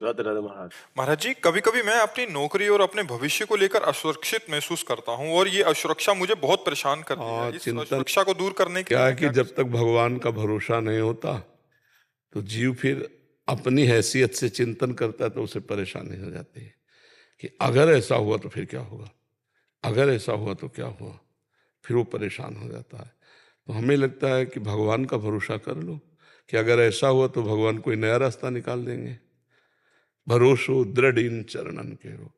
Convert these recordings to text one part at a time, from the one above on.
राधे राधे महाराज। महाराज जी, कभी कभी मैं अपनी नौकरी और अपने भविष्य को लेकर असुरक्षित महसूस करता हूँ और ये असुरक्षा मुझे बहुत परेशान करती है। इस चिंतन असुरक्षा को दूर करने के लिए क्या है मैं कि क्या कर जब तक सकता भगवान का भरोसा नहीं होता तो जीव फिर अपनी हैसियत से चिंतन करता है तो उसे परेशानी हो जाती है कि अगर ऐसा हुआ तो फिर क्या होगा, अगर ऐसा हुआ तो क्या हुआ, फिर वो परेशान हो जाता है। तो हमें लगता है कि भगवान का भरोसा कर लो कि अगर ऐसा हुआ तो भगवान कोई नया रास्ता निकाल देंगे। भरोसो दृढ़ इन चरणन के हो।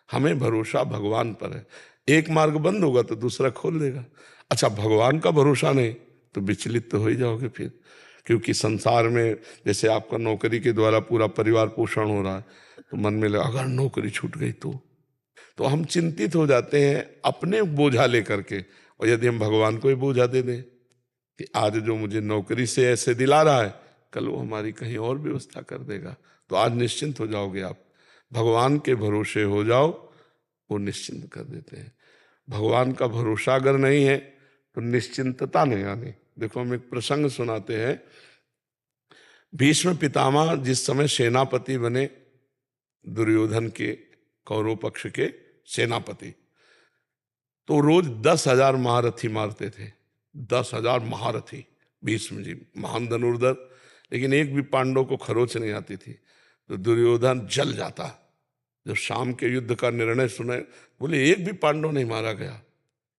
हमें भरोसा भगवान पर है। एक मार्ग बंद होगा तो दूसरा खोल देगा। अच्छा, भगवान का भरोसा नहीं तो विचलित तो हो ही जाओगे फिर, क्योंकि संसार में जैसे आपका नौकरी के द्वारा पूरा परिवार पोषण हो रहा है तो मन में लगा अगर नौकरी छूट गई तो हम चिंतित हो जाते हैं अपने बोझा लेकर के। और यदि हम भगवान को ही बोझा दे दें कि आज जो मुझे नौकरी से ऐसे दिला रहा है कल वो हमारी कहीं और व्यवस्था कर देगा, तो आज निश्चिंत हो जाओगे आप। भगवान के भरोसे हो जाओ, वो निश्चिंत कर देते हैं। भगवान का भरोसा अगर नहीं है तो निश्चिंतता नहीं आनी। देखो, हम एक प्रसंग सुनाते हैं। भीष्म पितामह जिस समय सेनापति बने, दुर्योधन के कौरव पक्ष के सेनापति, तो रोज 10,000 महारथी मारते थे। 10,000 महारथी, भीष्म जी महान धनुर्धर, लेकिन एक भी पांडव को खरोच नहीं आती थी। तो दुर्योधन जल जाता जब शाम के युद्ध का निर्णय सुने, बोले एक भी पांडव नहीं मारा गया।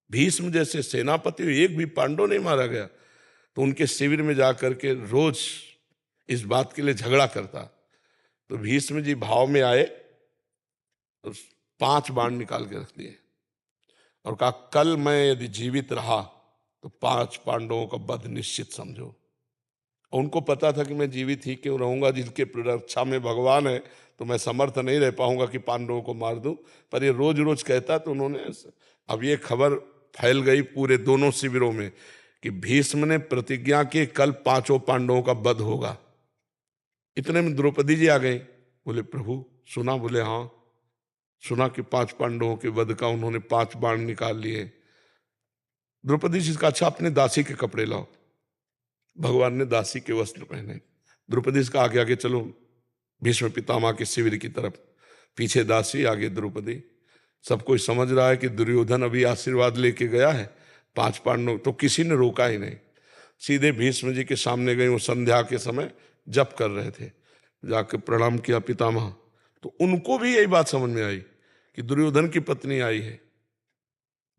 भीष्म जैसे सेनापति एक भी पांडव नहीं मारा गया। तो उनके शिविर में जाकर के रोज इस बात के लिए झगड़ा करता। तो भीष्म जी भाव में आए, तो 5 बाण निकाल के रख दिए और कहा कल मैं यदि जीवित रहा तो 5 पांडवों का वध निश्चित समझो। और उनको पता था कि मैं जीवित ही क्यों रहूंगा, जिनके रक्षा में भगवान है तो मैं समर्थ नहीं रह पाऊंगा कि पांडवों को मार दूं। पर ये रोज रोज कहता तो उन्होंने, अब ये खबर फैल गई पूरे दोनों शिविरों में कि भीष्म ने प्रतिज्ञा की कल 5 पांडवों का वध होगा। इतने में द्रौपदी जी आ गई। बोले प्रभु सुना? बोले हाँ सुना कि 5 पांडवों के वध का उन्होंने 5 बाण निकाल लिए। द्रौपदी जी का अच्छा अपने दासी के कपड़े लाओ। भगवान ने दासी के वस्त्र पहने। द्रौपदी का आगे आगे चलो भीष्म पितामह के शिविर की तरफ, पीछे दासी आगे द्रौपदी। सब कोई समझ रहा है कि दुर्योधन अभी आशीर्वाद लेके गया है। 5 पांडव तो किसी ने रोका ही नहीं, सीधे भीष्म जी के सामने गए। वो संध्या के समय जप कर रहे थे, जाके प्रणाम किया पितामह। तो उनको भी यही बात समझ में आई कि दुर्योधन की पत्नी आई है।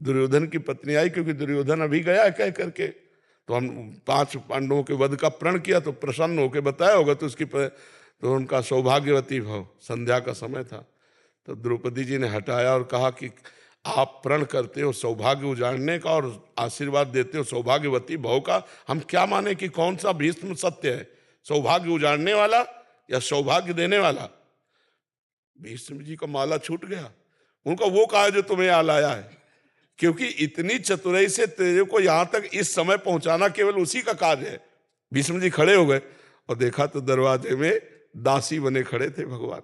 दुर्योधन की पत्नी आई क्योंकि दुर्योधन अभी गया कह करके। तो हम 5 पांडवों के वध का प्रण किया तो प्रसन्न होकर बताया होगा, तो तो उनका सौभाग्यवती भाव। संध्या का समय था तो द्रौपदी जी ने हटाया और कहा कि आप प्रण करते हो सौभाग्य उजाड़ने का और आशीर्वाद देते हो सौभाग्यवती भाव का, हम क्या माने कि कौन सा भीष्म सत्य है, सौभाग्य उजाड़ने वाला या सौभाग्य देने वाला? भीष्म जी का माला छूट गया। उनका वो कहा जो तुम्हें यहाँ लाया है, क्योंकि इतनी चतुराई से तेरे को यहां तक इस समय पहुंचाना केवल उसी का कार्य है। भीष्म जी खड़े हो गए और देखा तो दरवाजे में दासी बने खड़े थे भगवान।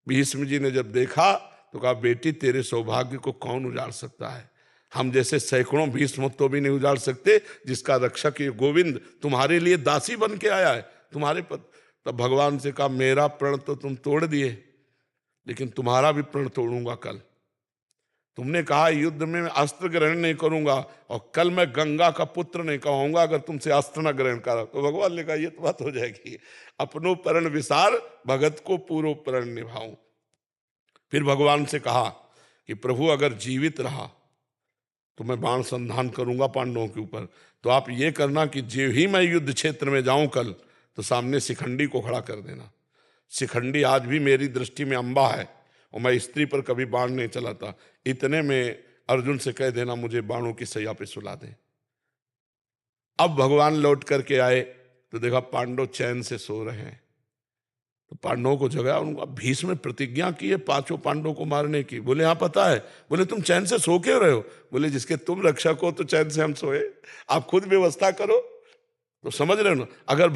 भीष्म जी ने जब देखा तो कहा बेटी तेरे सौभाग्य को कौन उजाड़ सकता है? हम जैसे सैकड़ों भीष्म तो भी नहीं उजाड़ सकते, जिसका रक्षक ये गोविंद तुम्हारे लिए दासी बन के आया है तुम्हारे पद। तब भगवान से कहा मेरा प्रण तो तुम तोड़ दिए, लेकिन तुम्हारा भी प्रण तोड़ूंगा कल। तुमने कहा युद्ध में मैं अस्त्र ग्रहण नहीं करूंगा और कल मैं गंगा का पुत्र नहीं कहूंगा अगर तुमसे अस्त्र न ग्रहण करा। तो भगवान ने कहा ये तो बात हो जाएगी, अपनो प्रण विसार भगत को पूर्व प्रण निभाऊं। फिर भगवान से कहा कि प्रभु अगर जीवित रहा तो मैं बाण संधान करूंगा पांडवों के ऊपर। तो आप ये करना कि जो ही मैं युद्ध क्षेत्र में जाऊं कल तो सामने शिखंडी को खड़ा कर देना। शिखंडी आज भी मेरी दृष्टि में अंबा है और मैं स्त्री पर कभी बाण नहीं चलाता। इतने में अर्जुन से कह देना मुझे बाणों की सैया पे सुला दे। अब भगवान लौट करके आए तो देखा पांडव चैन से सो रहे हैं। तो पांडवों को जगाया, उनका भीष्म में प्रतिज्ञा की है 5 पांडवों को मारने की। बोले हाँ पता है। बोले तुम चैन से सो क्यों रहे हो? बोले जिसके तुम रक्षक हो तो चैन से हम सोए, आप खुद व्यवस्था करो। तो समझ रहे हो ना, अगर